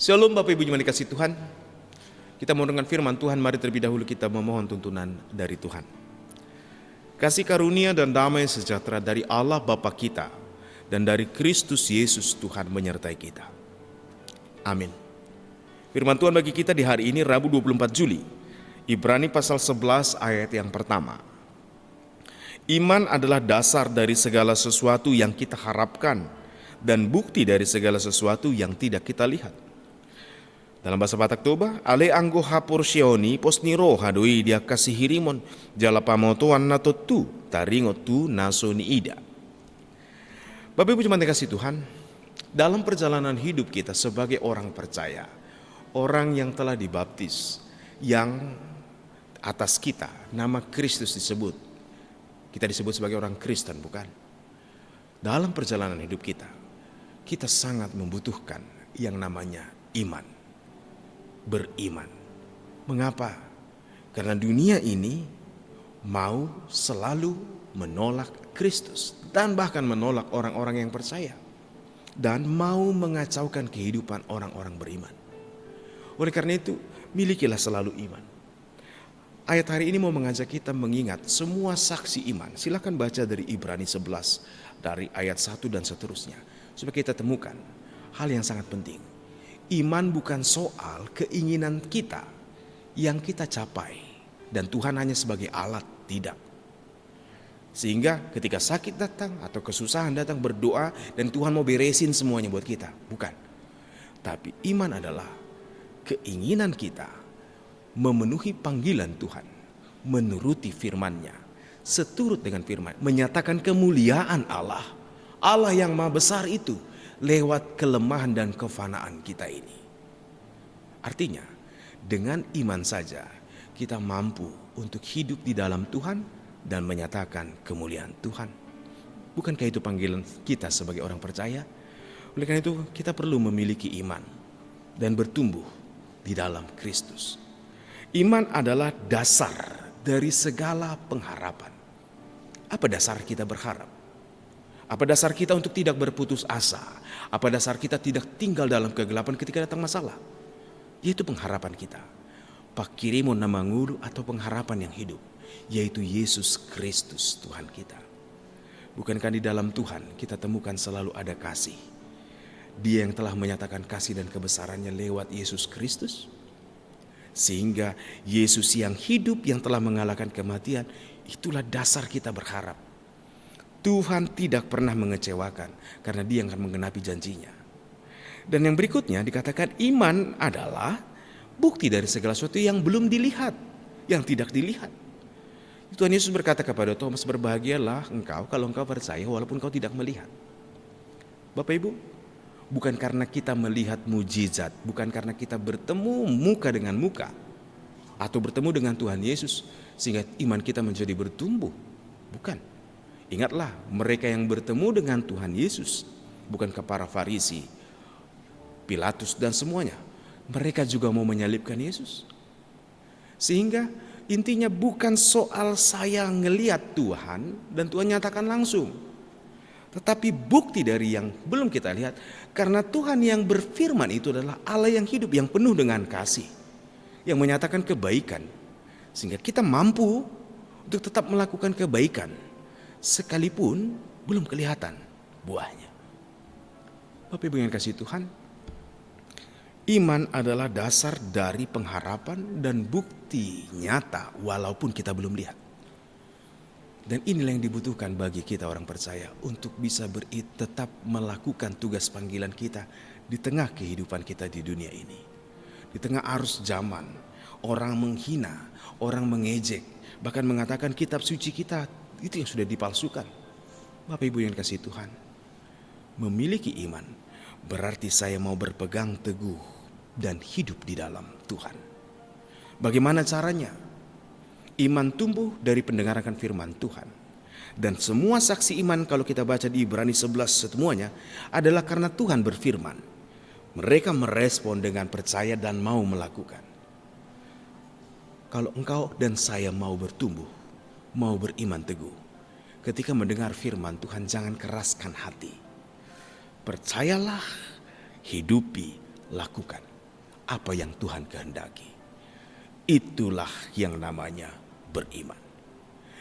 Shalom Bapak Ibu yang dikasihi Tuhan. Kita mau dengan firman Tuhan, mari terlebih dahulu kita memohon tuntunan dari Tuhan. Kasih karunia dan damai sejahtera dari Allah Bapa kita dan dari Kristus Yesus Tuhan menyertai kita. Amin. Firman Tuhan bagi kita di hari ini Rabu 24 Juli. Ibrani pasal 11 ayat yang pertama. Iman adalah dasar dari segala sesuatu yang kita harapkan dan bukti dari segala sesuatu yang tidak kita lihat. Dalam bahasa Batak Toba, ale anggo hapur sioni posniro hadoi dia kasih hirimon jala pamotoan nato tu taringo tu nasoni ida. Bapak Ibu cuma dikasih Tuhan, dalam perjalanan hidup kita sebagai orang percaya, orang yang telah dibaptis, yang atas kita nama Kristus disebut, kita disebut sebagai orang Kristen, bukan? Dalam perjalanan hidup kita sangat membutuhkan yang namanya iman. Beriman. Mengapa? Karena dunia ini mau selalu menolak Kristus dan bahkan menolak orang-orang yang percaya dan mau mengacaukan kehidupan orang-orang beriman. Oleh karena itu, milikilah selalu iman. Ayat hari ini mau mengajak kita mengingat semua saksi iman. Silakan baca dari Ibrani 11 dari ayat 1 dan seterusnya supaya kita temukan hal yang sangat penting. Iman bukan soal keinginan kita yang kita capai dan Tuhan hanya sebagai alat, tidak. Sehingga ketika sakit datang atau kesusahan datang berdoa dan Tuhan mau beresin semuanya buat kita, bukan. Tapi iman adalah keinginan kita memenuhi panggilan Tuhan, menuruti firman-Nya, seturut dengan firman, menyatakan kemuliaan Allah, Allah yang maha besar itu, lewat kelemahan dan kefanaan kita ini. Artinya, dengan iman saja kita mampu untuk hidup di dalam Tuhan dan menyatakan kemuliaan Tuhan. Bukankah itu panggilan kita sebagai orang percaya? Oleh karena itu, kita perlu memiliki iman dan bertumbuh di dalam Kristus. Iman adalah dasar dari segala pengharapan. Apa dasar kita berharap? Apa dasar kita untuk tidak berputus asa? Apa dasar kita tidak tinggal dalam kegelapan ketika datang masalah? Yaitu pengharapan kita. Pakirimu nama ngulu atau pengharapan yang hidup. Yaitu Yesus Kristus Tuhan kita. Bukankah di dalam Tuhan kita temukan selalu ada kasih? Dia yang telah menyatakan kasih dan kebesarannya lewat Yesus Kristus. Sehingga Yesus yang hidup yang telah mengalahkan kematian, itulah dasar kita berharap. Tuhan tidak pernah mengecewakan karena Dia akan menggenapi janjinya. Dan yang berikutnya dikatakan iman adalah bukti dari segala sesuatu yang belum dilihat, yang tidak dilihat. Tuhan Yesus berkata kepada Thomas, berbahagialah engkau kalau engkau percaya walaupun engkau tidak melihat. Bapak Ibu, bukan karena kita melihat mujizat, bukan karena kita bertemu muka dengan muka atau bertemu dengan Tuhan Yesus sehingga iman kita menjadi bertumbuh. Bukan. Ingatlah, mereka yang bertemu dengan Tuhan Yesus, bukan ke para Farisi, Pilatus dan semuanya, mereka juga mau menyalibkan Yesus. Sehingga intinya bukan soal saya ngelihat Tuhan dan Tuhan nyatakan langsung, tetapi bukti dari yang belum kita lihat, karena Tuhan yang berfirman itu adalah Allah yang hidup, yang penuh dengan kasih, yang menyatakan kebaikan, sehingga kita mampu untuk tetap melakukan kebaikan sekalipun belum kelihatan buahnya. Bapak Ibu yang kasih Tuhan, iman adalah dasar dari pengharapan dan bukti nyata walaupun kita belum lihat. Dan inilah yang dibutuhkan bagi kita orang percaya untuk bisa tetap melakukan tugas panggilan kita di tengah kehidupan kita di dunia ini. Di tengah arus zaman, orang menghina, orang mengejek, bahkan mengatakan kitab suci kita itu yang sudah dipalsukan. Bapak Ibu yang kasih Tuhan, memiliki iman berarti saya mau berpegang teguh dan hidup di dalam Tuhan. Bagaimana caranya? Iman tumbuh dari pendengaran firman Tuhan. Dan semua saksi iman kalau kita baca di Ibrani 11 semuanya adalah karena Tuhan berfirman. Mereka merespon dengan percaya dan mau melakukan. Kalau engkau dan saya mau bertumbuh, mau beriman teguh, ketika mendengar firman Tuhan jangan keraskan hati. Percayalah, hidupi, lakukan. apa yang Tuhan kehendaki. Itulah yang namanya beriman.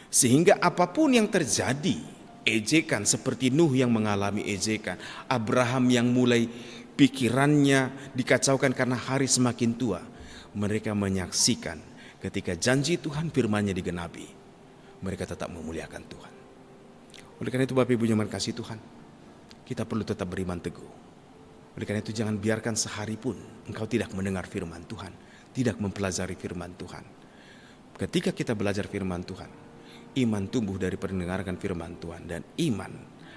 Sehingga apapun yang terjadi, ejekan seperti Nuh yang mengalami ejekan, Abraham yang mulai pikirannya dikacaukan karena hari semakin tua, mereka menyaksikan ketika janji Tuhan firman-Nya digenapi, mereka tetap memuliakan Tuhan. Oleh karena itu Bapak Ibu yang kasih Tuhan, kita perlu tetap beriman teguh. Oleh karena itu jangan biarkan sehari pun engkau tidak mendengar firman Tuhan, tidak mempelajari firman Tuhan. Ketika kita belajar firman Tuhan, iman tumbuh dari pendengaran firman Tuhan, dan iman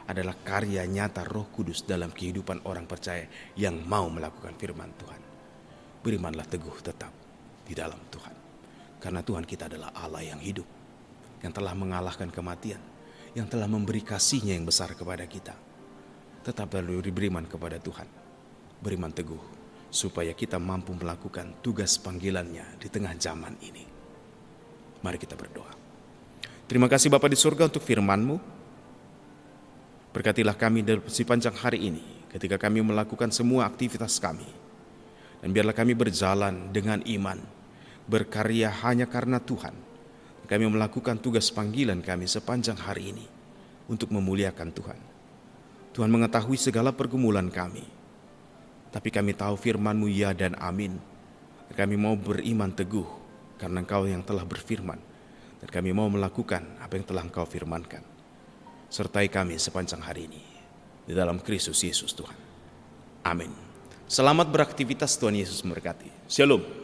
adalah karya nyata Roh Kudus dalam kehidupan orang percaya yang mau melakukan firman Tuhan. Berimanlah teguh tetap di dalam Tuhan. Karena Tuhan kita adalah Allah yang hidup, yang telah mengalahkan kematian, yang telah memberi kasih-Nya yang besar kepada kita. Tetap beriman kepada Tuhan. Beriman teguh supaya kita mampu melakukan tugas panggilan-Nya di tengah zaman ini. Mari kita berdoa. Terima kasih Bapa di surga untuk firman-Mu. Berkatilah kami dalam sepanjang hari ini ketika kami melakukan semua aktivitas kami. Dan biarlah kami berjalan dengan iman, berkarya hanya karena Tuhan. Kami melakukan tugas panggilan kami sepanjang hari ini untuk memuliakan Tuhan. Tuhan mengetahui segala pergumulan kami. Tapi kami tahu firman-Mu ya dan amin. Kami mau beriman teguh karena Engkau yang telah berfirman. Dan kami mau melakukan apa yang telah Engkau firmankan. Sertai kami sepanjang hari ini. Di dalam Kristus Yesus Tuhan. Amin. Selamat beraktivitas, Tuhan Yesus memberkati. Shalom.